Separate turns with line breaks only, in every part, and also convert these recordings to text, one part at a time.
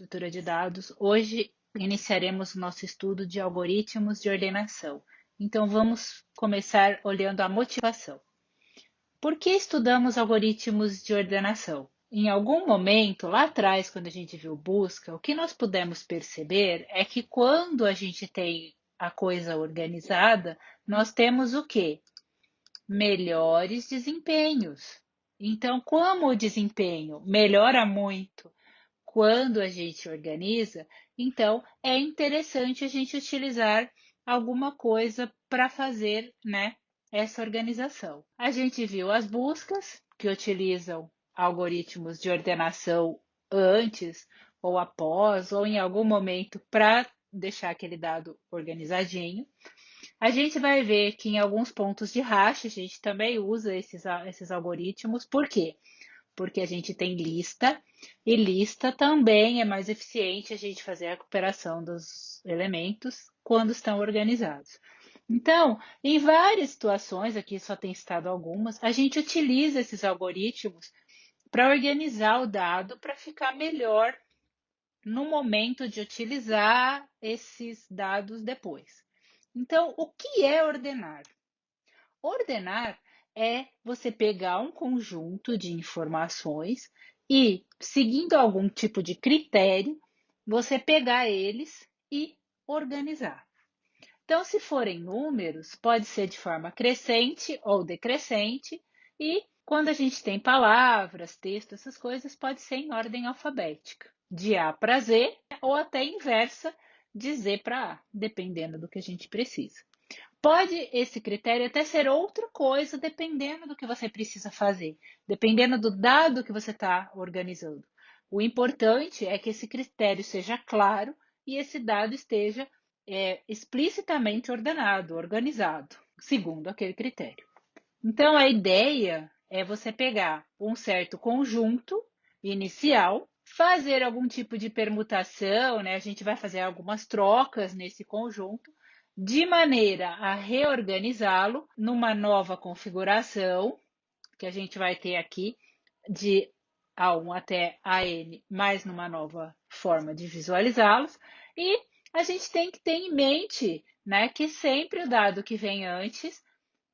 estrutura de dados. Hoje iniciaremos o nosso estudo de algoritmos de ordenação. Então, vamos começar olhando a motivação. Por que estudamos algoritmos de ordenação? Em algum momento, lá atrás, quando a gente viu busca, o que nós pudemos perceber é que quando a gente tem a coisa organizada, nós temos o quê? Melhores desempenhos. Então, como o desempenho melhora muito quando a gente organiza, então é interessante a gente utilizar alguma coisa para fazer, né, essa organização. A gente viu as buscas que utilizam algoritmos de ordenação antes ou após ou em algum momento para deixar aquele dado organizadinho. A gente vai ver que em alguns pontos de hash a gente também usa esses algoritmos. Por quê? Porque a gente tem lista, e lista também é mais eficiente a gente fazer a recuperação dos elementos quando estão organizados. Então, em várias situações, aqui só tem citado algumas, a gente utiliza esses algoritmos para organizar o dado para ficar melhor no momento de utilizar esses dados depois. Então, o que é ordenar? Ordenar é você pegar um conjunto de informações e, seguindo algum tipo de critério, você pegar eles e organizar. Então, se forem números, pode ser de forma crescente ou decrescente, e quando a gente tem palavras, texto, essas coisas, pode ser em ordem alfabética, de A para Z, ou até inversa, de Z para A, dependendo do que a gente precisa. Pode esse critério até ser outra coisa, dependendo do que você precisa fazer, dependendo do dado que você está organizando. O importante é que esse critério seja claro e esse dado esteja explicitamente ordenado, organizado, segundo aquele critério. Então, a ideia é você pegar um certo conjunto inicial, fazer algum tipo de permutação, né? A gente vai fazer algumas trocas nesse conjunto, de maneira a reorganizá-lo numa nova configuração, que a gente vai ter aqui de A1 até AN, mais numa nova forma de visualizá-los. E a gente tem que ter em mente, né, que sempre o dado que vem antes,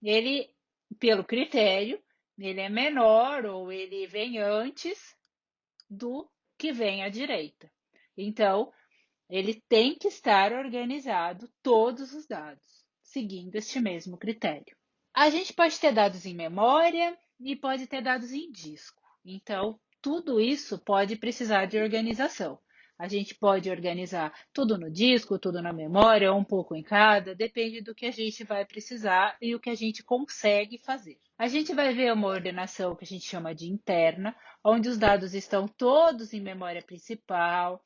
ele, pelo critério, ele é menor ou ele vem antes do que vem à direita. Então, ele tem que estar organizado todos os dados, seguindo este mesmo critério. A gente pode ter dados em memória e pode ter dados em disco. Então, tudo isso pode precisar de organização. A gente pode organizar tudo no disco, tudo na memória, um pouco em cada, depende do que a gente vai precisar e o que a gente consegue fazer. A gente vai ver uma ordenação que a gente chama de interna, onde os dados estão todos em memória principal,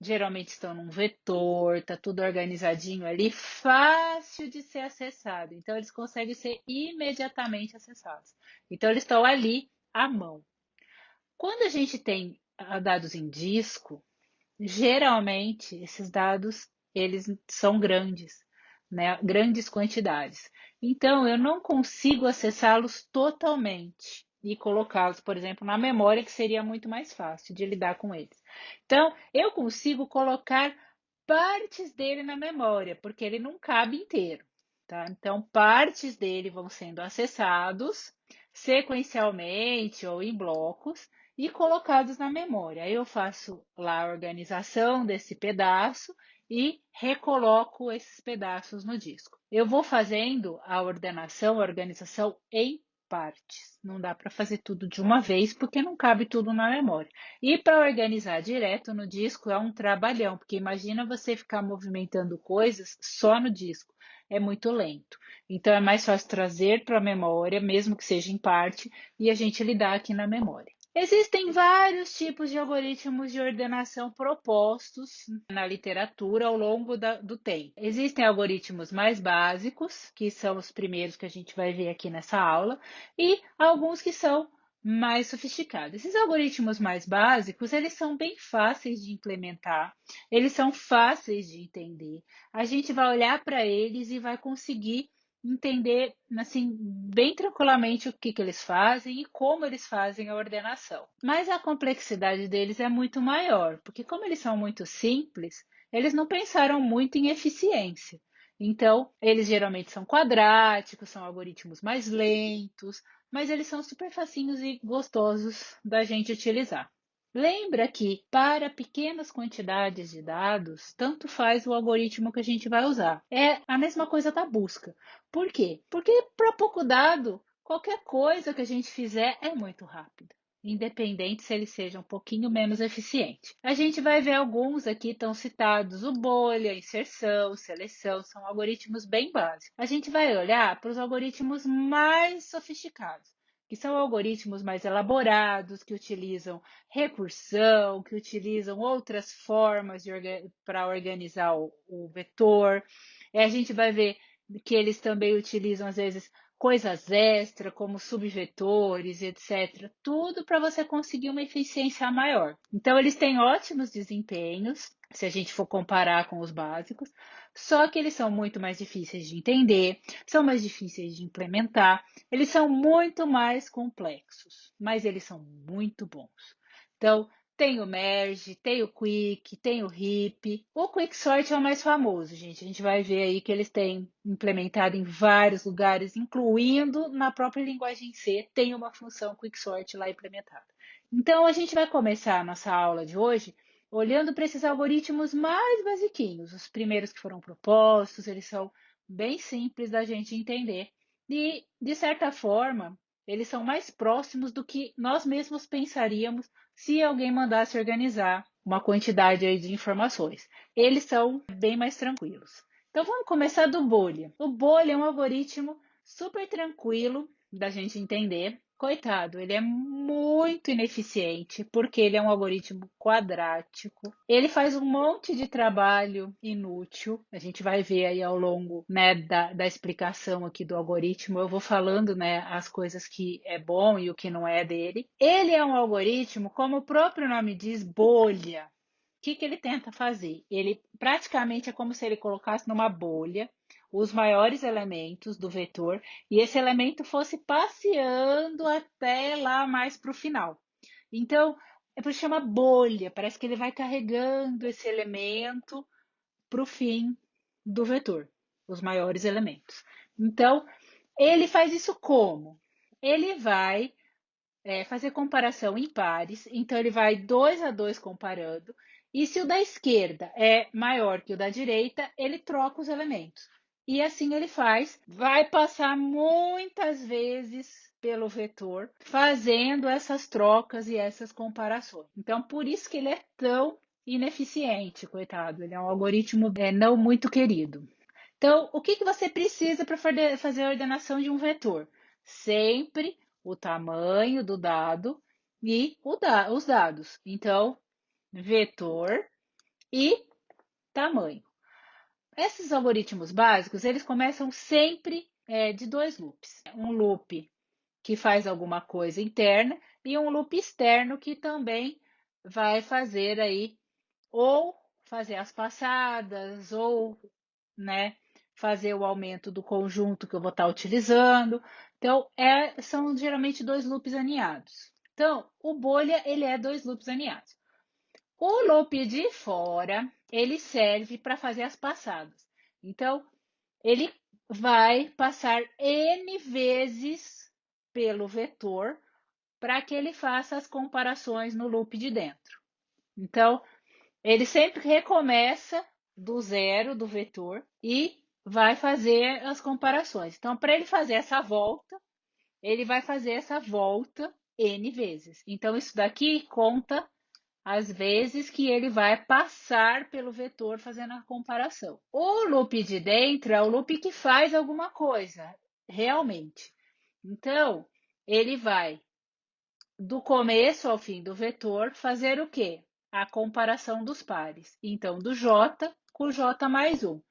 geralmente estão num vetor, está tudo organizadinho ali, fácil de ser acessado. Então, eles conseguem ser imediatamente acessados. Então, eles estão ali à mão. Quando a gente tem dados em disco, geralmente esses dados eles são grandes, né? Grandes quantidades. Então, eu não consigo acessá-los totalmente e colocá-los, por exemplo, na memória, que seria muito mais fácil de lidar com eles. Então, eu consigo colocar partes dele na memória, porque ele não cabe inteiro, tá? Então, partes dele vão sendo acessados sequencialmente ou em blocos e colocados na memória. Aí eu faço lá a organização desse pedaço e recoloco esses pedaços no disco. Eu vou fazendo a ordenação, a organização em partes. Não dá para fazer tudo de uma vez porque não cabe tudo na memória. E para organizar direto no disco é um trabalhão, porque imagina você ficar movimentando coisas só no disco. É muito lento. Então é mais fácil trazer para a memória, mesmo que seja em parte, e a gente lidar aqui na memória. Existem vários tipos de algoritmos de ordenação propostos na literatura ao longo do tempo. Existem algoritmos mais básicos, que são os primeiros que a gente vai ver aqui nessa aula, e alguns que são mais sofisticados. Esses algoritmos mais básicos, eles são bem fáceis de implementar, eles são fáceis de entender. A gente vai olhar para eles e vai conseguir entender assim bem tranquilamente o que eles fazem e como eles fazem a ordenação. Mas a complexidade deles é muito maior, porque como eles são muito simples, eles não pensaram muito em eficiência. Então, eles geralmente são quadráticos, são algoritmos mais lentos, mas eles são super facinhos e gostosos da gente utilizar. Lembra que, para pequenas quantidades de dados, tanto faz o algoritmo que a gente vai usar. É a mesma coisa da busca. Por quê? Porque para pouco dado, qualquer coisa que a gente fizer é muito rápida, independente se ele seja um pouquinho menos eficiente. A gente vai ver alguns aqui estão citados, o bolha, inserção, seleção, são algoritmos bem básicos. A gente vai olhar para os algoritmos mais sofisticados, que são algoritmos mais elaborados, que utilizam recursão, que utilizam outras formas para organizar o vetor. A gente vai ver que eles também utilizam, às vezes, coisas extra, como subvetores, etc. Tudo para você conseguir uma eficiência maior. Então, eles têm ótimos desempenhos, se a gente for comparar com os básicos, só que eles são muito mais difíceis de entender, são mais difíceis de implementar, eles são muito mais complexos, mas eles são muito bons. Então, tem o Merge, tem o Quick, tem o Heap. O Quicksort é o mais famoso, gente. A gente vai ver aí que eles têm implementado em vários lugares, incluindo na própria linguagem C, tem uma função Quicksort lá implementada. Então, a gente vai começar a nossa aula de hoje olhando para esses algoritmos mais basiquinhos, os primeiros que foram propostos, eles são bem simples da gente entender. E, de certa forma, eles são mais próximos do que nós mesmos pensaríamos se alguém mandasse organizar uma quantidade aí de informações. Eles são bem mais tranquilos. Então vamos começar do bolha. O bolha é um algoritmo super tranquilo da gente entender. Coitado, ele é muito ineficiente porque ele é um algoritmo quadrático. Ele faz um monte de trabalho inútil. A gente vai ver aí ao longo, né, da explicação aqui do algoritmo. Eu vou falando, né, as coisas que é bom e o que não é dele. Ele é um algoritmo, como o próprio nome diz, bolha. O que ele tenta fazer? Ele praticamente é como se ele colocasse numa bolha os maiores elementos do vetor e esse elemento fosse passeando até lá mais para o final. Então, é por isso que chama bolha, parece que ele vai carregando esse elemento para o fim do vetor, os maiores elementos. Então, ele faz isso como? Ele vai fazer comparação em pares, então ele vai 2 a 2 comparando, e se o da esquerda é maior que o da direita, ele troca os elementos. E assim ele faz, vai passar muitas vezes pelo vetor, fazendo essas trocas e essas comparações. Então, por isso que ele é tão ineficiente, coitado. Ele é um algoritmo não muito querido. Então, o que você precisa para fazer a ordenação de um vetor? Sempre o tamanho do dado e os dados. Então, vetor e tamanho. Esses algoritmos básicos, eles começam sempre de dois loops. Um loop que faz alguma coisa interna e um loop externo que também vai fazer aí ou fazer as passadas ou, né, fazer o aumento do conjunto que eu vou estar utilizando. Então, são geralmente dois loops aninhados. Então, o bolha, ele é dois loops aninhados. O loop de fora, ele serve para fazer as passadas. Então, ele vai passar N vezes pelo vetor para que ele faça as comparações no loop de dentro. Então, ele sempre recomeça do zero do vetor e vai fazer as comparações. Então, para ele fazer essa volta, ele vai fazer essa volta N vezes. Então, isso daqui conta as vezes que ele vai passar pelo vetor fazendo a comparação. O loop de dentro é o loop que faz alguma coisa, realmente. Então, ele vai do começo ao fim do vetor fazer o quê? A comparação dos pares. Então, do J com J mais 1.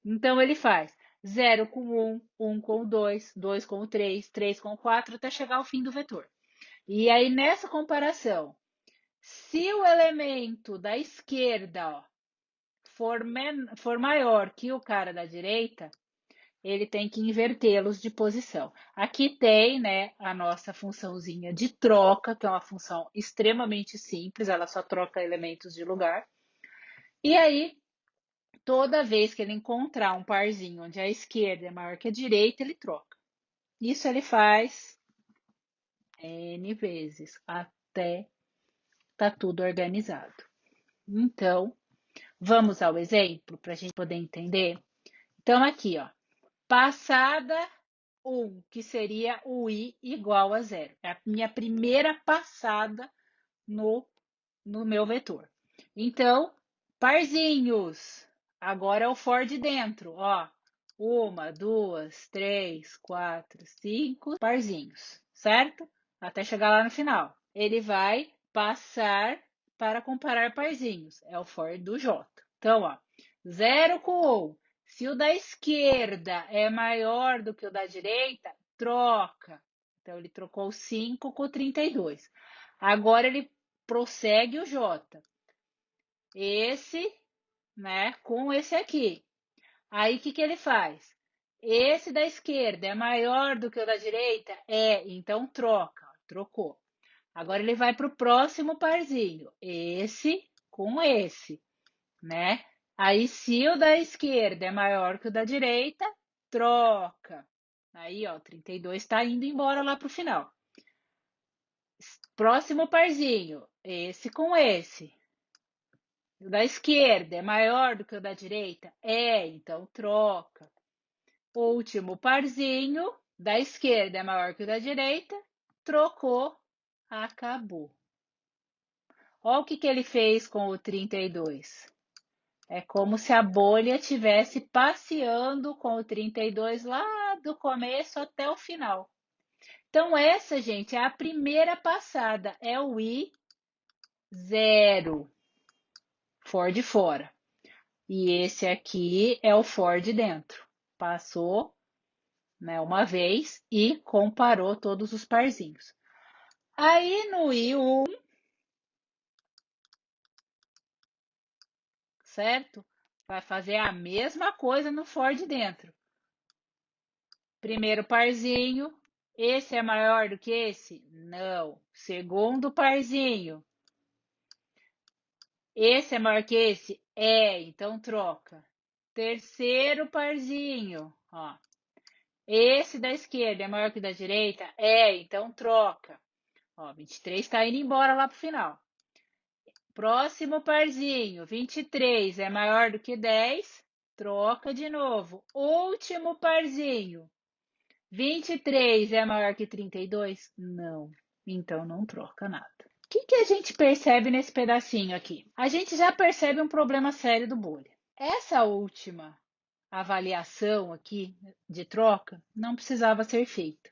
Então, ele faz 0 com 1, 1 com 2, 2 com 3, 3 com 4, até chegar ao fim do vetor. E aí, nessa comparação, se o elemento da esquerda for maior que o cara da direita, ele tem que invertê-los de posição. Aqui tem, né, a nossa funçãozinha de troca, que é uma função extremamente simples, ela só troca elementos de lugar. E aí, toda vez que ele encontrar um parzinho onde a esquerda é maior que a direita, ele troca. Isso ele faz N vezes, até tá tudo organizado. Então, vamos ao exemplo para a gente poder entender? Então, aqui, ó, passada 1, que seria o i igual a 0. É a minha primeira passada no meu vetor. Então, parzinhos. Agora é o for de dentro, ó. 1, 2, 3, 4, 5 parzinhos, certo? Até chegar lá no final. Ele vai passar para comparar parzinhos. É o for do J. Então, ó, 0 com 1. Se o da esquerda é maior do que o da direita, troca. Então, ele trocou o 5 com o 32. Agora, ele prossegue o J. Esse, né, com esse aqui. Aí, o que, que ele faz? Esse da esquerda é maior do que o da direita? É, então troca. Trocou. Agora, ele vai para o próximo parzinho. Esse com esse, né? Aí, se o da esquerda é maior que o da direita, troca. Aí, ó, 32 está indo embora lá para o final. Próximo parzinho, esse com esse. O da esquerda é maior do que o da direita? É, então troca. Último parzinho, da esquerda é maior que o da direita, trocou, acabou. Olha o que ele fez com o 32. É como se a bolha estivesse passeando com o 32 lá do começo até o final. Então, essa, gente, é a primeira passada, é o I 0, for de fora. E esse aqui é o for de dentro. Passou, né, uma vez e comparou todos os parzinhos. Aí no I1, certo? Vai fazer a mesma coisa no for de dentro. Primeiro parzinho, esse é maior do que esse? Não. Segundo parzinho, esse é maior que esse? É, então troca. Terceiro parzinho, ó. Esse da esquerda é maior que o da direita? É, então troca. Ó, 23 está indo embora lá pro final. Próximo parzinho, 23 é maior do que 10? Troca de novo. Último parzinho, 23 é maior que 32? Não. Então não troca nada. O que a gente percebe nesse pedacinho aqui? A gente já percebe um problema sério do bolha. Essa última avaliação aqui de troca não precisava ser feita.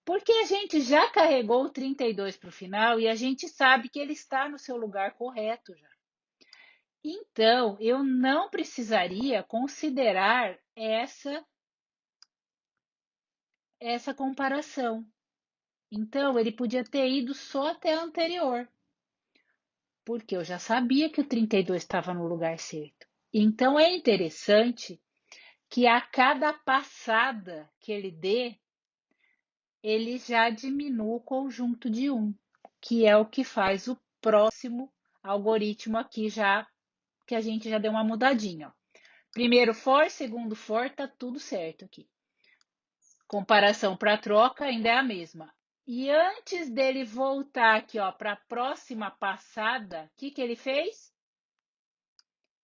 Porque a gente já carregou o 32 para o final e a gente sabe que ele está no seu lugar correto já. Então, eu não precisaria considerar essa comparação. Então, ele podia ter ido só até a anterior, porque eu já sabia que o 32 estava no lugar certo. Então, é interessante que a cada passada que ele dê, ele já diminua o conjunto de 1, que é o que faz o próximo algoritmo aqui já, que a gente já deu uma mudadinha. Ó. Primeiro for, segundo for, tá tudo certo aqui. Comparação para troca ainda é a mesma. E antes dele voltar aqui para a próxima passada, o que ele fez?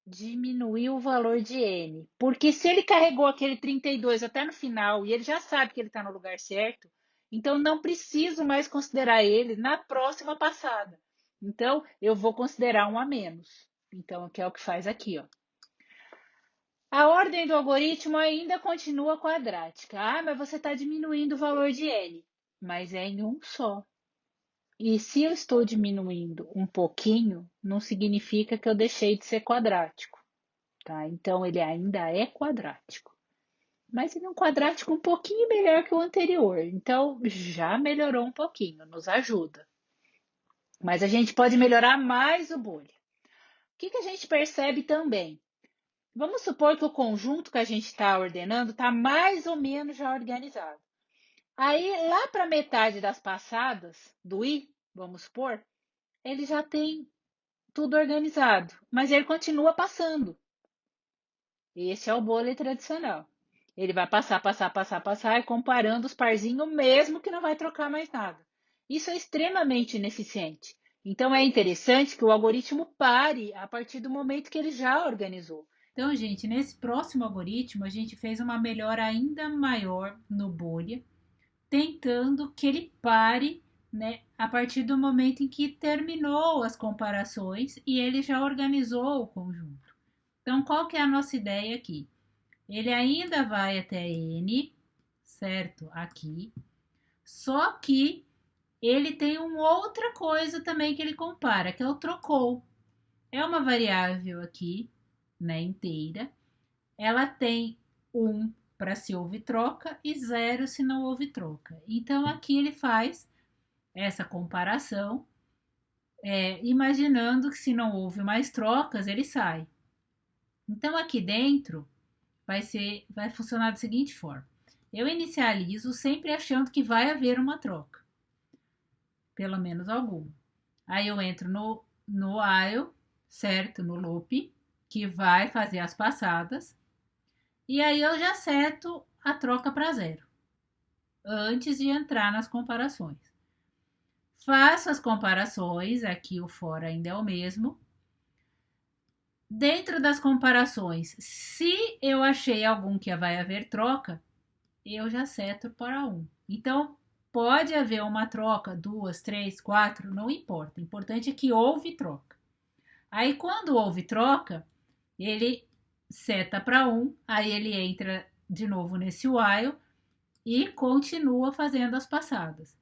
Diminuiu o valor de n. Porque se ele carregou aquele 32 até no final e ele já sabe que ele está no lugar certo, então não preciso mais considerar ele na próxima passada. Então, eu vou considerar um a menos. Então, que é o que faz aqui, ó. A ordem do algoritmo ainda continua quadrática. Ah, mas você está diminuindo o valor de n. Mas é em um só. E se eu estou diminuindo um pouquinho, não significa que eu deixei de ser quadrático. Tá? Então, ele ainda é quadrático. Mas ele é um quadrático um pouquinho melhor que o anterior. Então, já melhorou um pouquinho, nos ajuda. Mas a gente pode melhorar mais o bolha. O que a gente percebe também? Vamos supor que o conjunto que a gente está ordenando está mais ou menos já organizado. Aí, lá para metade das passadas do i, vamos supor, ele já tem tudo organizado, mas ele continua passando. Esse é o bolo tradicional. Ele vai passar, passar, passar, passar e comparando os parzinhos, mesmo que não vai trocar mais nada. Isso é extremamente ineficiente. Então é interessante que o algoritmo pare a partir do momento que ele já organizou. Então, gente, nesse próximo algoritmo, a gente fez uma melhora ainda maior no bolha, tentando que ele pare, né, a partir do momento em que terminou as comparações e ele já organizou o conjunto. Então, qual que é a nossa ideia aqui? Ele ainda vai até n, certo? Aqui. Só que ele tem uma outra coisa também que ele compara, que é o trocou. É uma variável aqui, né, inteira. Ela tem 1 para se houve troca e 0 se não houve troca. Então, aqui ele faz essa comparação, imaginando que se não houve mais trocas, ele sai. Então, aqui dentro, vai funcionar da seguinte forma. Eu inicializo sempre achando que vai haver uma troca, pelo menos alguma. Aí eu entro no while, certo? No loop, que vai fazer as passadas. E aí eu já seto a troca para 0, antes de entrar nas comparações. Faço as comparações, aqui o for ainda é o mesmo. Dentro das comparações, se eu achei algum que vai haver troca, eu já seto para 1. Então, pode haver uma troca, 2, 3, 4, não importa. O importante é que houve troca. Aí, quando houve troca, ele seta para 1, aí ele entra de novo nesse while e continua fazendo as passadas.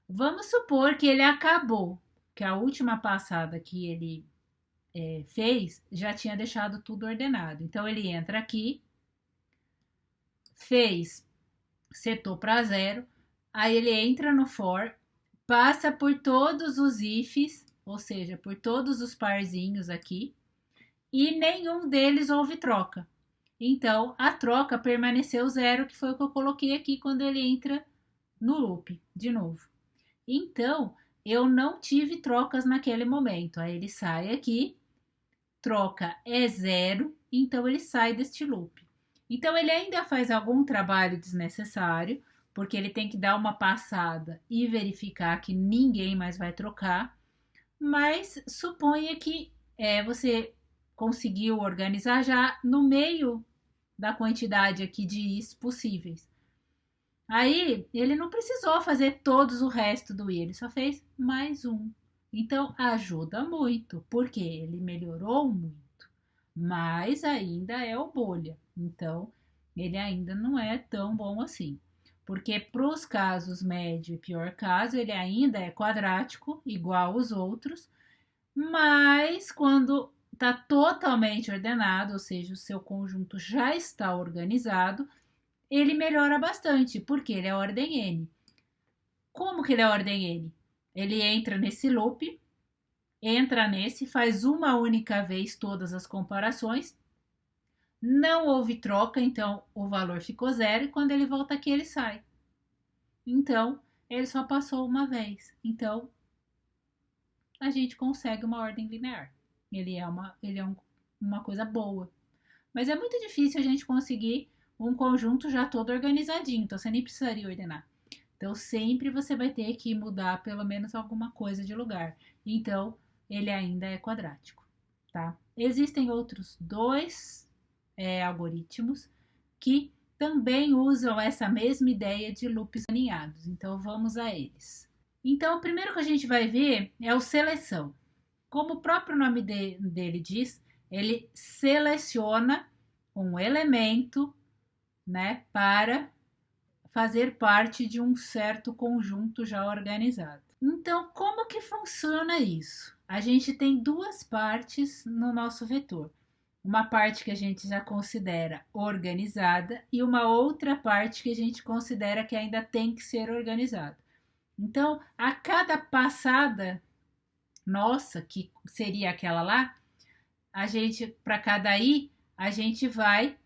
Vamos supor que ele acabou, que a última passada que ele fez já tinha deixado tudo ordenado. Então, ele entra aqui, setou para 0, aí ele entra no for, passa por todos os ifs, ou seja, por todos os parzinhos aqui, e nenhum deles houve troca. Então, a troca permaneceu 0, que foi o que eu coloquei aqui quando ele entra no loop, de novo. Então, eu não tive trocas naquele momento. Aí ele sai aqui, troca é 0, então ele sai deste loop. Então, ele ainda faz algum trabalho desnecessário, porque ele tem que dar uma passada e verificar que ninguém mais vai trocar, mas suponha que você conseguiu organizar já no meio da quantidade aqui de is possíveis. Aí ele não precisou fazer todos o resto do i, ele só fez mais um. Então ajuda muito, porque ele melhorou muito, mas ainda é o bolha. Então ele ainda não é tão bom assim. Porque para os casos médio e pior caso, ele ainda é quadrático, igual os outros, mas quando está totalmente ordenado, ou seja, o seu conjunto já está organizado, ele melhora bastante, porque ele é ordem N. Como que ele é ordem N? Ele entra nesse loop, entra nesse, faz uma única vez todas as comparações, não houve troca, então o valor ficou 0, e quando ele volta aqui ele sai. Então, ele só passou uma vez. Então, a gente consegue uma ordem linear. Ele é uma coisa boa. Mas é muito difícil a gente conseguir um conjunto já todo organizadinho, então você nem precisaria ordenar. Então sempre você vai ter que mudar pelo menos alguma coisa de lugar. Então ele ainda é quadrático, tá? Existem outros dois algoritmos que também usam essa mesma ideia de loops alinhados. Então vamos a eles. Então o primeiro que a gente vai ver é o seleção. Como o próprio nome dele diz, ele seleciona um elemento, né, para fazer parte de um certo conjunto já organizado. Então, como que funciona isso? A gente tem duas partes no nosso vetor. Uma parte que a gente já considera organizada e uma outra parte que a gente considera que ainda tem que ser organizada. Então, a cada passada nossa, que seria aquela lá, a gente, para cada i, a gente vai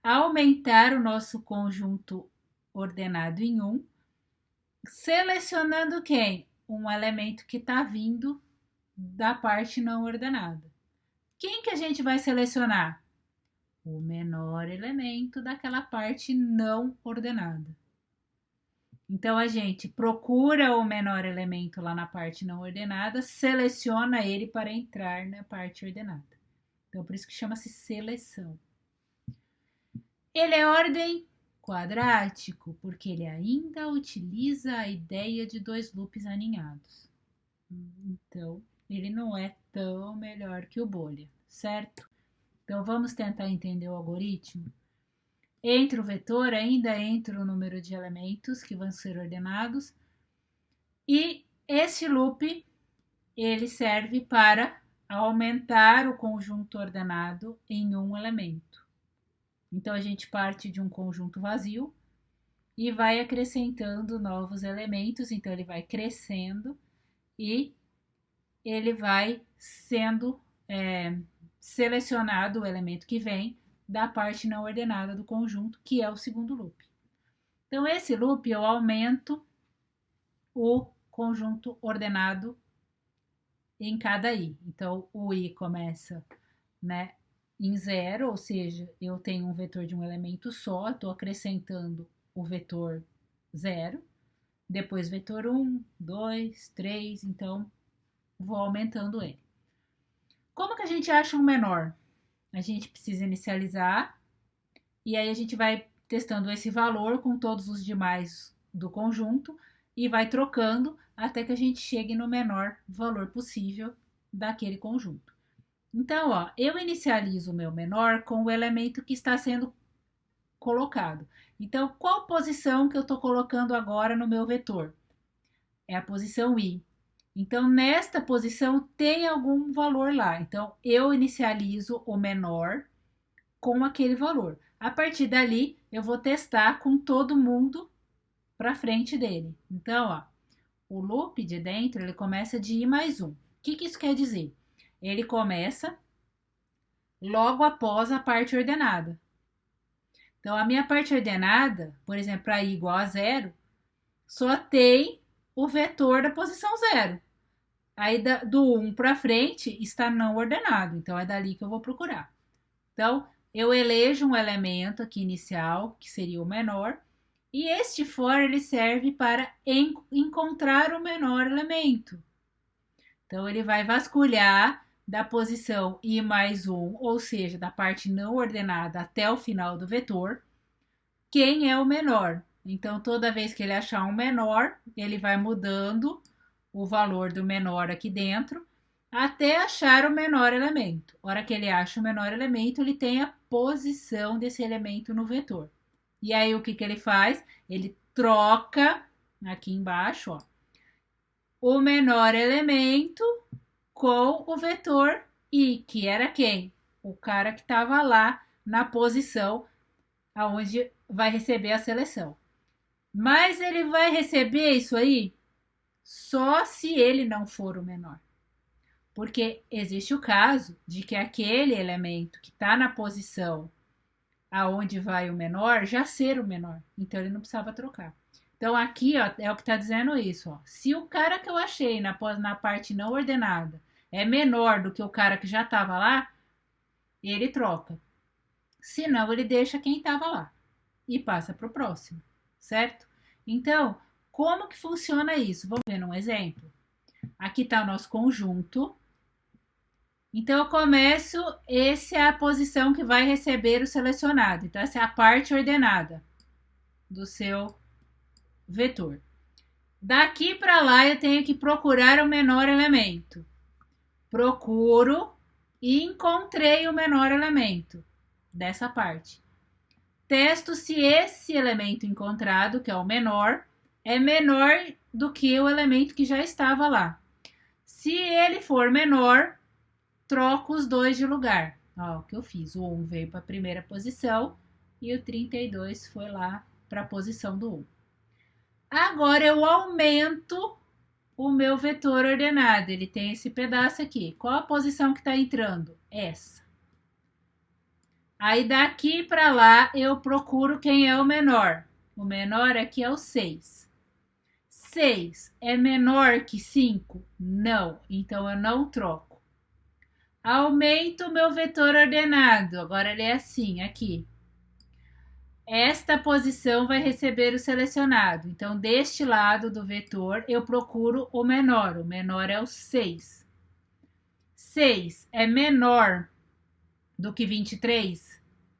aumentar o nosso conjunto ordenado em 1, selecionando quem? Um elemento que está vindo da parte não ordenada. Quem que a gente vai selecionar? O menor elemento daquela parte não ordenada. Então, a gente procura o menor elemento lá na parte não ordenada, seleciona ele para entrar na parte ordenada. Então, por isso que chama-se seleção. Ele é ordem quadrático, porque ele ainda utiliza a ideia de 2 loops aninhados. Então, ele não é tão melhor que o bolha, certo? Então, vamos tentar entender o algoritmo. Entre o vetor ainda entra o número de elementos que vão ser ordenados. E esse loop, ele serve para aumentar o conjunto ordenado em um elemento. Então, a gente parte de um conjunto vazio e vai acrescentando novos elementos. Então, ele vai crescendo e ele vai sendo selecionado o elemento que vem da parte não ordenada do conjunto, que é o segundo loop. Então, esse loop eu aumento o conjunto ordenado em cada i. Então, o i começa, né, em 0, ou seja, eu tenho um vetor de um elemento só, estou acrescentando o vetor 0, depois vetor 1, 2, 3, então vou aumentando ele. Como que a gente acha um menor? A gente precisa inicializar e aí a gente vai testando esse valor com todos os demais do conjunto e vai trocando até que a gente chegue no menor valor possível daquele conjunto. Então, ó, eu inicializo o meu menor com o elemento que está sendo colocado. Então, qual posição que eu estou colocando agora no meu vetor? É a posição i. Então, nesta posição tem algum valor lá. Então, eu inicializo o menor com aquele valor. A partir dali, eu vou testar com todo mundo para frente dele. Então, ó, o loop de dentro, ele começa de i mais 1. O que isso quer dizer? Ele começa logo após a parte ordenada. Então, a minha parte ordenada, por exemplo, para i igual a 0, só tem o vetor da posição 0. Aí, do 1 para frente, está não ordenado. Então, é dali que eu vou procurar. Então, eu elejo um elemento aqui inicial, que seria o menor, e este for ele serve para encontrar o menor elemento. Então, ele vai vasculhar da posição i mais 1, ou seja, da parte não ordenada até o final do vetor, quem é o menor. Então, toda vez que ele achar um menor, ele vai mudando o valor do menor aqui dentro, até achar o menor elemento. A hora que ele acha o menor elemento, ele tem a posição desse elemento no vetor. E aí, o que ele faz? Ele troca, aqui embaixo, ó, o menor elemento com o vetor i, que era quem? O cara que estava lá na posição aonde vai receber a seleção. Mas ele vai receber isso aí só se ele não for o menor. Porque existe o caso de que aquele elemento que está na posição aonde vai o menor já ser o menor. Então, ele não precisava trocar. Então, aqui ó, é o que está dizendo isso. Ó. Se o cara que eu achei na parte não ordenada é menor do que o cara que já estava lá, ele troca. Se não, ele deixa quem estava lá e passa para o próximo, certo? Então, como que funciona isso? Vamos ver num exemplo. Aqui está o nosso conjunto. Então, eu começo, essa é a posição que vai receber o selecionado. Então, essa é a parte ordenada do seu vetor. Daqui para lá, eu tenho que procurar o menor elemento. Procuro e encontrei o menor elemento dessa parte. Testo se esse elemento encontrado, que é o menor, é menor do que o elemento que já estava lá. Se ele for menor, troco os dois de lugar. Ó, o que eu fiz, o 1 veio para a primeira posição e o 32 foi lá para a posição do 1. Agora eu aumento o meu vetor ordenado, ele tem esse pedaço aqui. Qual a posição que está entrando? Essa. Aí daqui para lá eu procuro quem é o menor. O menor aqui é o 6. 6 é menor que 5? Não, então eu não troco. Aumento o meu vetor ordenado. Agora ele é assim, aqui. Esta posição vai receber o selecionado. Então, deste lado do vetor, eu procuro o menor. O menor é o 6. 6 é menor do que 23?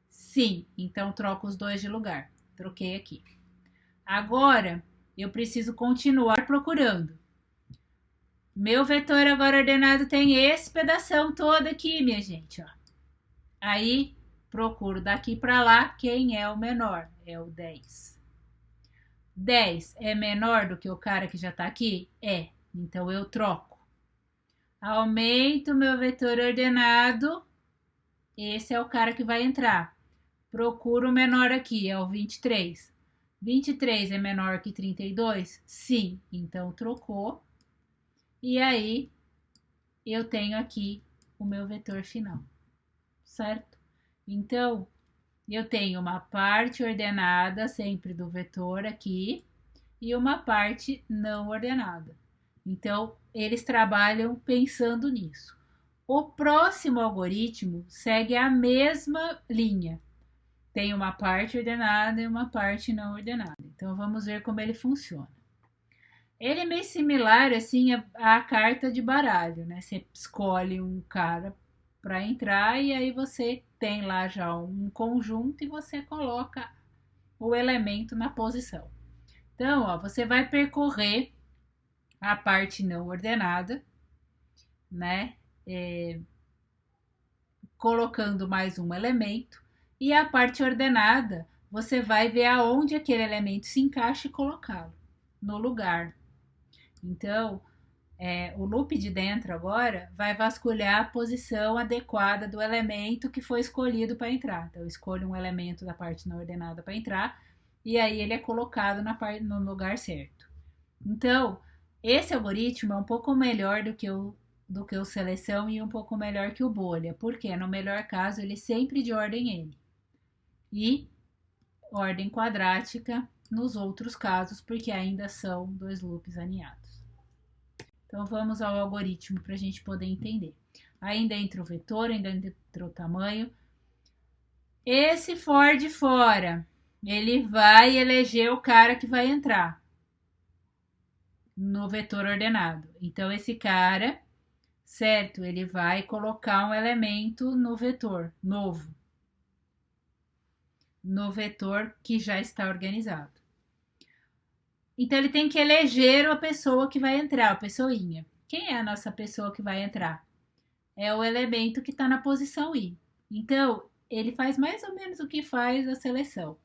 Sim, então troco os dois de lugar. Troquei aqui. Agora, eu preciso continuar procurando. Meu vetor agora ordenado tem esse pedação todo aqui, minha gente. Ó. Aí, procuro daqui para lá quem é o menor. É o 10. 10 é menor do que o cara que já está aqui? É. Então, eu troco. Aumento meu vetor ordenado. Esse é o cara que vai entrar. Procuro o menor aqui, é o 23. 23 é menor que 32? Sim. Então, trocou. E aí, eu tenho aqui o meu vetor final. Certo? Então, eu tenho uma parte ordenada sempre do vetor aqui e uma parte não ordenada. Então, eles trabalham pensando nisso. O próximo algoritmo segue a mesma linha. Tem uma parte ordenada e uma parte não ordenada. Então, vamos ver como ele funciona. Ele é meio similar assim à carta de baralho, né? Você escolhe um cara para entrar e aí você tem lá já um conjunto e você coloca o elemento na posição. Então, ó, você vai percorrer a parte não ordenada, né? Colocando mais um elemento, e a parte ordenada você vai ver aonde aquele elemento se encaixa e colocá-lo no lugar. Então, o loop de dentro agora vai vasculhar a posição adequada do elemento que foi escolhido para entrar. Então, eu escolho um elemento da parte não ordenada para entrar e aí ele é colocado no lugar certo. Então, esse algoritmo é um pouco melhor do que o seleção e um pouco melhor que o bolha, porque no melhor caso ele sempre de ordem N e ordem quadrática nos outros casos, porque ainda são dois loops aninhados. Então, vamos ao algoritmo para a gente poder entender. Ainda entra o vetor, ainda entra o tamanho. Esse for de fora, ele vai eleger o cara que vai entrar no vetor ordenado. Então, esse cara, certo, ele vai colocar um elemento no vetor novo, no vetor que já está organizado. Então, ele tem que eleger a pessoa que vai entrar, a pessoinha. Quem é a nossa pessoa que vai entrar? É o elemento que está na posição I. Então, ele faz mais ou menos o que faz a seleção.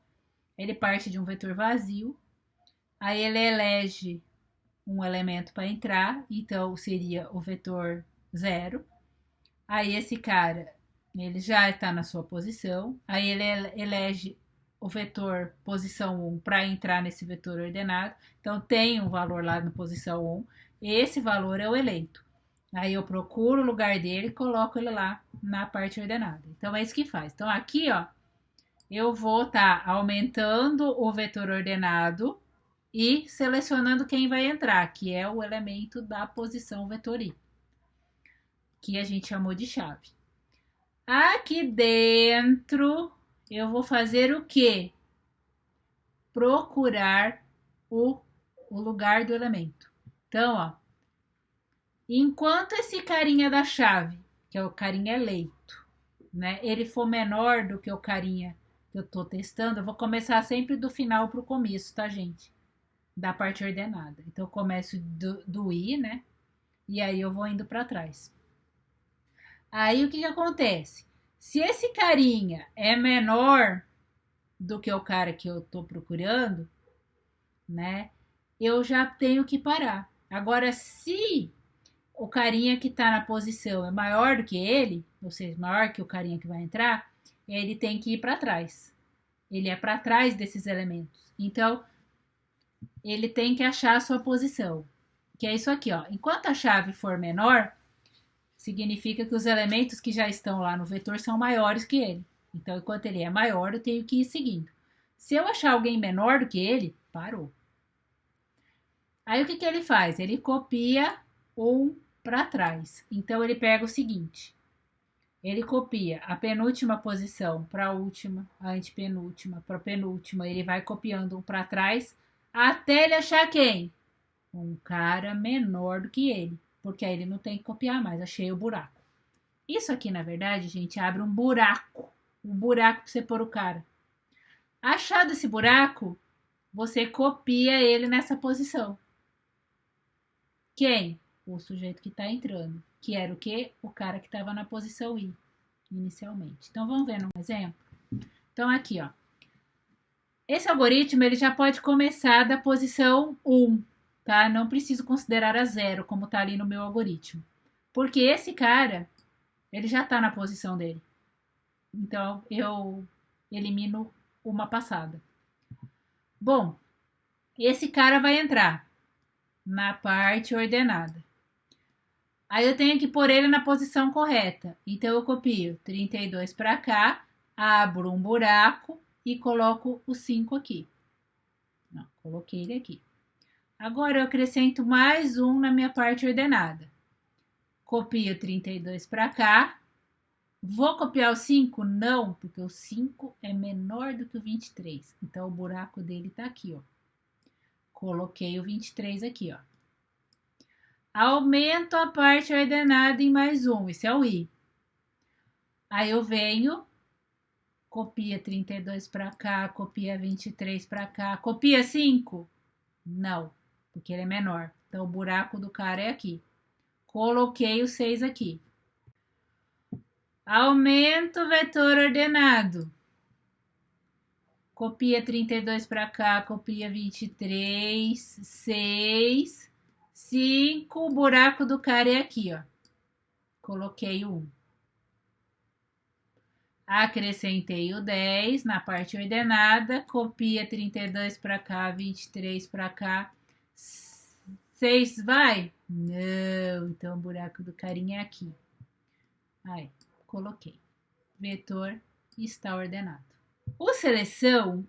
Ele parte de um vetor vazio, aí ele elege um elemento para entrar, então seria o vetor 0. Aí esse cara, ele já está na sua posição, aí ele elege o vetor posição 1 para entrar nesse vetor ordenado. Então, tem um valor lá na posição 1. Esse valor é o eleito. Aí eu procuro o lugar dele e coloco ele lá na parte ordenada. Então, é isso que faz. Então, aqui, ó, eu vou estar aumentando o vetor ordenado e selecionando quem vai entrar, que é o elemento da posição vetor I, que a gente chamou de chave. Aqui dentro, eu vou fazer o quê? Procurar o lugar do elemento. Então, ó, enquanto esse carinha da chave, que é o carinha eleito, né, ele for menor do que o carinha que eu tô testando, eu vou começar sempre do final pro começo, tá, gente? Da parte ordenada. Então, eu começo do I, né? E aí eu vou indo para trás. Aí, o que acontece? Se esse carinha é menor do que o cara que eu tô procurando, né? Eu já tenho que parar. Agora, se o carinha que tá na posição é maior do que ele, ou seja, maior que o carinha que vai entrar, ele tem que ir para trás. Ele é para trás desses elementos. Então, ele tem que achar a sua posição. Que é isso aqui, ó. Enquanto a chave for menor, significa que os elementos que já estão lá no vetor são maiores que ele. Então, enquanto ele é maior, eu tenho que ir seguindo. Se eu achar alguém menor do que ele, parou. Aí o que ele faz? Ele copia um para trás. Então ele pega o seguinte: ele copia a penúltima posição para a última, a antepenúltima para a penúltima. Ele vai copiando um para trás até ele achar quem? Um cara menor do que ele. Porque aí ele não tem que copiar mais, achei o buraco. Isso aqui, na verdade, gente, abre um buraco. Um buraco para você pôr o cara. Achado esse buraco, você copia ele nessa posição. Quem? O sujeito que está entrando. Que era o quê? O cara que estava na posição I, inicialmente. Então, vamos ver um exemplo? Então, aqui, ó. Esse algoritmo, ele já pode começar da posição 1, tá? Não preciso considerar a 0, como está ali no meu algoritmo. Porque esse cara, ele já está na posição dele. Então, eu elimino uma passada. Bom, esse cara vai entrar na parte ordenada. Aí eu tenho que pôr ele na posição correta. Então eu copio 32 para cá, abro um buraco e coloco o 5 aqui. Não, coloquei ele aqui. Agora eu acrescento mais um na minha parte ordenada. Copio 32 para cá. Vou copiar o 5? Não, porque o 5 é menor do que o 23. Então o buraco dele está aqui, ó. Coloquei o 23 aqui, ó. Aumento a parte ordenada em mais um. Esse é o I. Aí eu venho, copia 32 para cá, copia 23 para cá. Copia 5? Não, porque ele é menor. Então, o buraco do cara é aqui. Coloquei o 6 aqui. Aumento o vetor ordenado. Copia 32 para cá, copia 23, 6, 5. O buraco do cara é aqui, ó. Coloquei o 1. Acrescentei o 10 na parte ordenada, copia 32 para cá, 23 para cá, 6 vai? Não, então o buraco do carinha é aqui. Aí, coloquei. Vetor está ordenado. O seleção,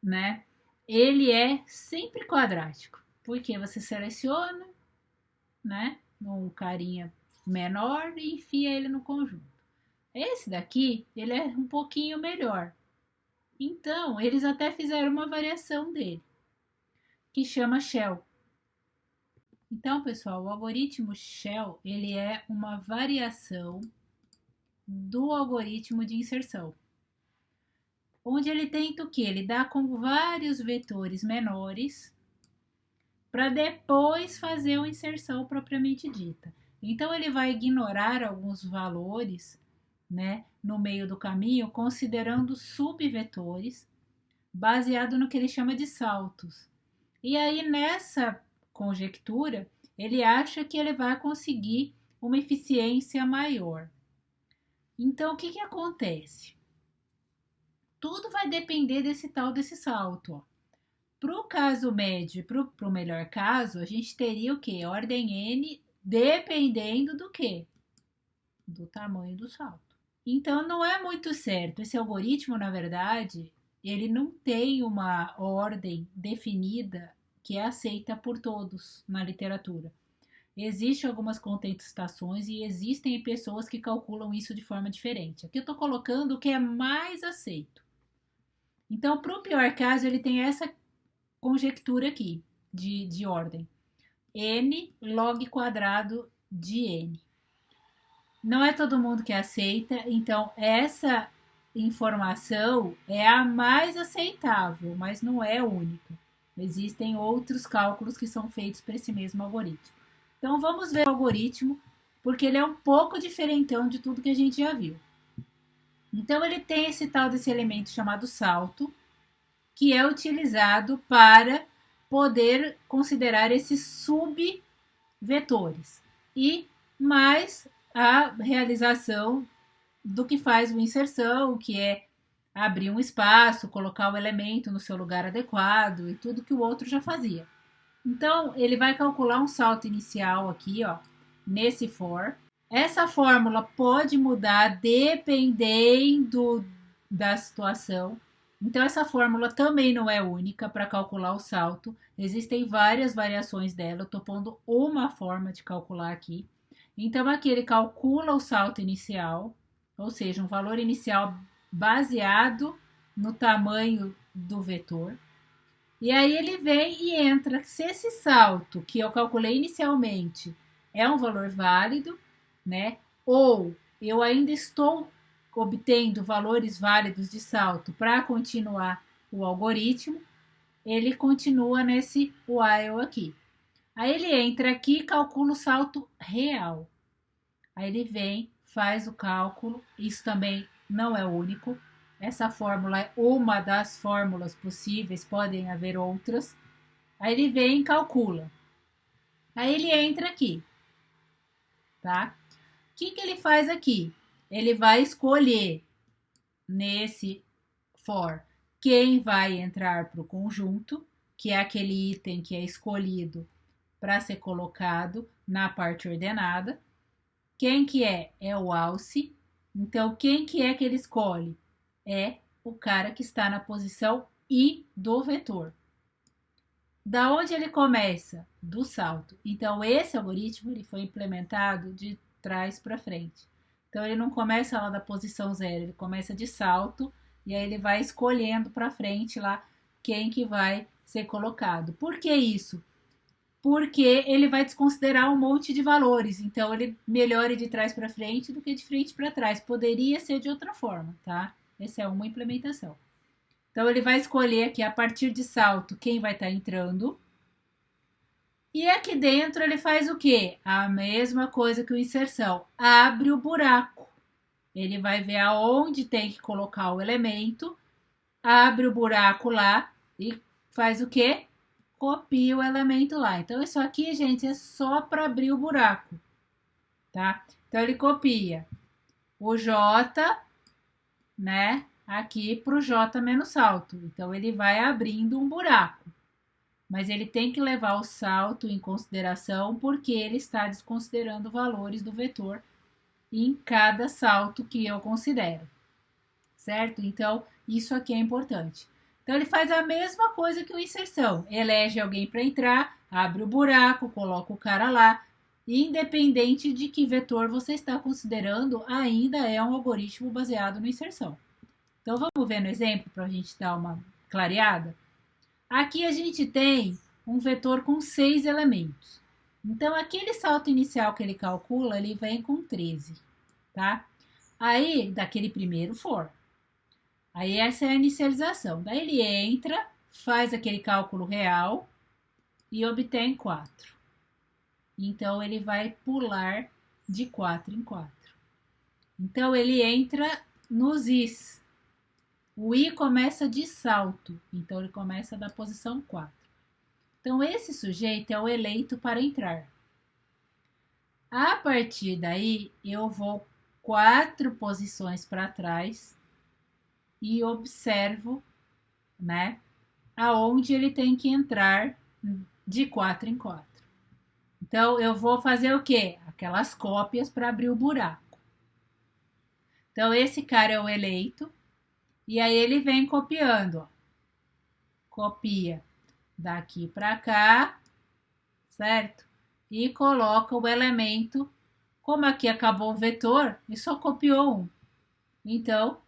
né, ele é sempre quadrático, porque você seleciona, né, um carinha menor e enfia ele no conjunto. Esse daqui, ele é um pouquinho melhor. Então, eles até fizeram uma variação dele, que chama Shell. Então, pessoal, o algoritmo Shell, ele é uma variação do algoritmo de inserção. Onde ele tenta o quê? Ele dá com vários vetores menores para depois fazer a inserção propriamente dita. Então, ele vai ignorar alguns valores, né, no meio do caminho, considerando subvetores, baseado no que ele chama de saltos. E aí, nessa conjectura, ele acha que ele vai conseguir uma eficiência maior. Então, o que acontece? Tudo vai depender desse salto. Para o caso médio e para o melhor caso, a gente teria o quê? Ordem N, dependendo do quê? Do tamanho do salto. Então, não é muito certo. Esse algoritmo, na verdade, ele não tem uma ordem definida que é aceita por todos na literatura. Existem algumas contestações e existem pessoas que calculam isso de forma diferente. Aqui eu estou colocando o que é mais aceito. Então, para o pior caso, ele tem essa conjectura aqui de ordem. N log quadrado de N. Não é todo mundo que aceita, então essa informação é a mais aceitável, mas não é a única. Existem outros cálculos que são feitos para esse mesmo algoritmo. Então vamos ver o algoritmo, porque ele é um pouco diferentão de tudo que a gente já viu. Então ele tem esse tal desse elemento chamado salto, que é utilizado para poder considerar esses subvetores. E mais a realização do que faz uma inserção, que é abrir um espaço, colocar o elemento no seu lugar adequado e tudo que o outro já fazia. Então, ele vai calcular um salto inicial aqui, ó, nesse for. Essa fórmula pode mudar dependendo da situação. Então, essa fórmula também não é única para calcular o salto. Existem várias variações dela. Eu estou pondo uma forma de calcular aqui. Então, aqui ele calcula o salto inicial, ou seja, um valor inicial baseado no tamanho do vetor. E aí ele vem e entra. Se esse salto que eu calculei inicialmente é um valor válido, né? Ou eu ainda estou obtendo valores válidos de salto para continuar o algoritmo, ele continua nesse while aqui. Aí ele entra aqui e calcula o salto real. Aí ele vem, faz o cálculo, isso também não é único. Essa fórmula é uma das fórmulas possíveis, podem haver outras. Aí ele vem e calcula. Aí ele entra aqui, tá? O que ele faz aqui? Ele vai escolher nesse for quem vai entrar para o conjunto, que é aquele item que é escolhido para ser colocado na parte ordenada. Quem que é? É o alce. Então, quem que é que ele escolhe? É o cara que está na posição I do vetor. Da onde ele começa? Do salto. Então, esse algoritmo ele foi implementado de trás para frente. Então, ele não começa lá da posição 0, ele começa de salto e aí ele vai escolhendo para frente lá quem que vai ser colocado. Por que isso? Porque ele vai desconsiderar um monte de valores. Então, ele melhora de trás para frente do que de frente para trás. Poderia ser de outra forma, tá? Essa é uma implementação. Então, ele vai escolher aqui, a partir de salto, quem vai estar entrando. E aqui dentro ele faz o quê? A mesma coisa que o inserção. Abre o buraco. Ele vai ver aonde tem que colocar o elemento, abre o buraco lá e faz o quê? Copia o elemento lá. Então, isso aqui, gente, é só para abrir o buraco, tá? Então, ele copia o J, né, aqui para o J menos salto. Então, ele vai abrindo um buraco. Mas ele tem que levar o salto em consideração porque ele está desconsiderando valores do vetor em cada salto que eu considero, certo? Então, isso aqui é importante. Então, ele faz a mesma coisa que o inserção. Elege alguém para entrar, abre o buraco, coloca o cara lá. Independente de que vetor você está considerando, ainda é um algoritmo baseado no inserção. Então, vamos ver no exemplo para a gente dar uma clareada? Aqui a gente tem um vetor com 6 elementos. Então, aquele salto inicial que ele calcula, ele vem com 13, tá? Aí, daquele primeiro for. Aí, essa é a inicialização. Daí, ele entra, faz aquele cálculo real e obtém 4. Então, ele vai pular de 4 em 4. Então, ele entra nos is. O i começa de salto, então ele começa da posição 4. Então, esse sujeito é o eleito para entrar. A partir daí, eu vou 4 posições para trás e observo, né, aonde ele tem que entrar de 4 em 4. Então, eu vou fazer o quê? Aquelas cópias para abrir o buraco. Então, esse cara é o eleito. E aí ele vem copiando, ó. Copia daqui para cá, certo? E coloca o elemento, como aqui acabou o vetor, e só copiou um. Então,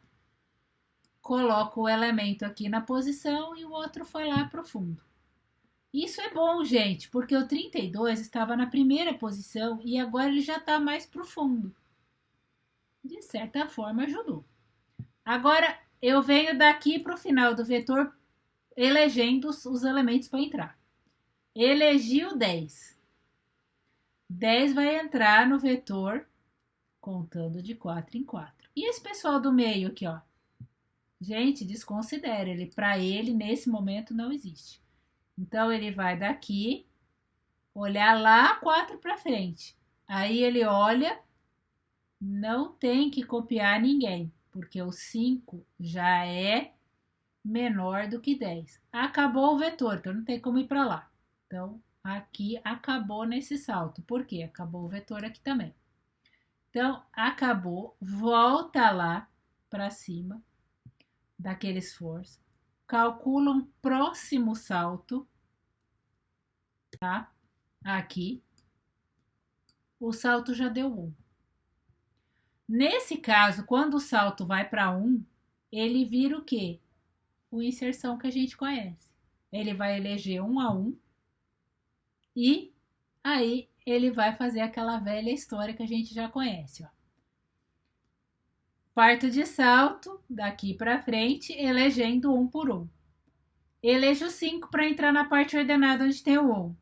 coloca o elemento aqui na posição e o outro foi lá para o fundo. Isso é bom, gente, porque o 32 estava na primeira posição e agora ele já está mais para o fundo. De certa forma, ajudou. Agora, eu venho daqui para o final do vetor elegendo os elementos para entrar. Elegi o 10. 10 vai entrar no vetor contando de 4 em 4. E esse pessoal do meio aqui, ó? Gente, desconsidera. Para ele, nesse momento, não existe. Então, ele vai daqui, olhar lá 4 para frente. Aí ele olha, não tem que copiar ninguém, porque o 5 já é menor do que 10. Acabou o vetor, então não tem como ir para lá. Então, aqui acabou nesse salto. Por quê? Acabou o vetor aqui também. Então, acabou, volta lá para cima daquele esforço, calcula um próximo salto, tá? Aqui, o salto já deu 1. Nesse caso, quando o salto vai para 1, ele vira o quê? O inserção que a gente conhece. Ele vai eleger 1 a 1 e aí ele vai fazer aquela velha história que a gente já conhece, ó. Parto de salto, daqui para frente, elegendo 1 por 1. Elejo 5 para entrar na parte ordenada onde tem o 1.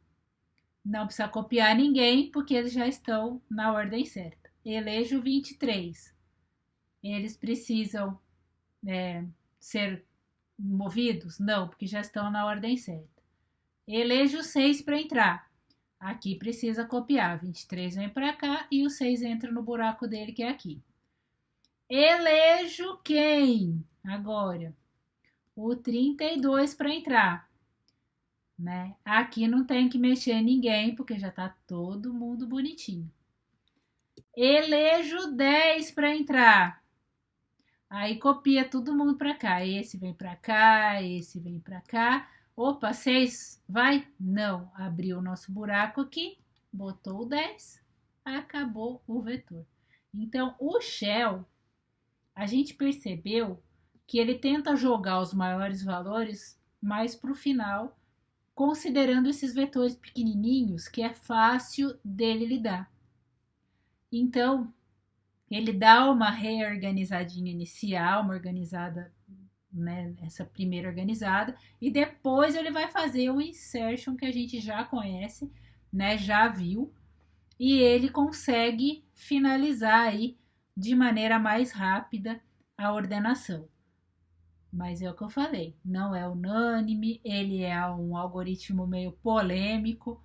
Não precisa copiar ninguém, porque eles já estão na ordem certa. Elejo 23. Eles precisam ser movidos? Não, porque já estão na ordem certa. Elejo 6 para entrar. Aqui precisa copiar. 23 vem para cá e o 6 entra no buraco dele, que é aqui. Elejo quem? Agora, o 32 para entrar. Né? Aqui não tem que mexer ninguém, porque já está todo mundo bonitinho. Elejo 10 para entrar. Aí copia todo mundo para cá. Esse vem para cá, esse vem para cá. Opa, 6 vai? Não. Abriu o nosso buraco aqui, botou o 10, acabou o vetor. Então, o shell, a gente percebeu que ele tenta jogar os maiores valores mais para o final, considerando esses vetores pequenininhos que é fácil dele lidar. Então, ele dá uma reorganizadinha inicial, uma organizada, né, essa primeira organizada, e depois ele vai fazer o insertion que a gente já conhece, né, já viu, e ele consegue finalizar aí de maneira mais rápida a ordenação. Mas é o que eu falei, não é unânime, ele é um algoritmo meio polêmico,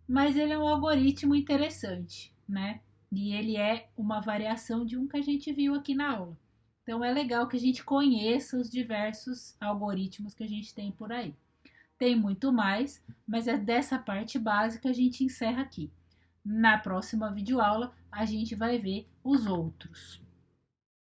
mas ele é um algoritmo interessante, né? E ele é uma variação de um que a gente viu aqui na aula. Então é legal que a gente conheça os diversos algoritmos que a gente tem por aí. Tem muito mais, mas é dessa parte básica a gente encerra aqui. Na próxima videoaula a gente vai ver os outros.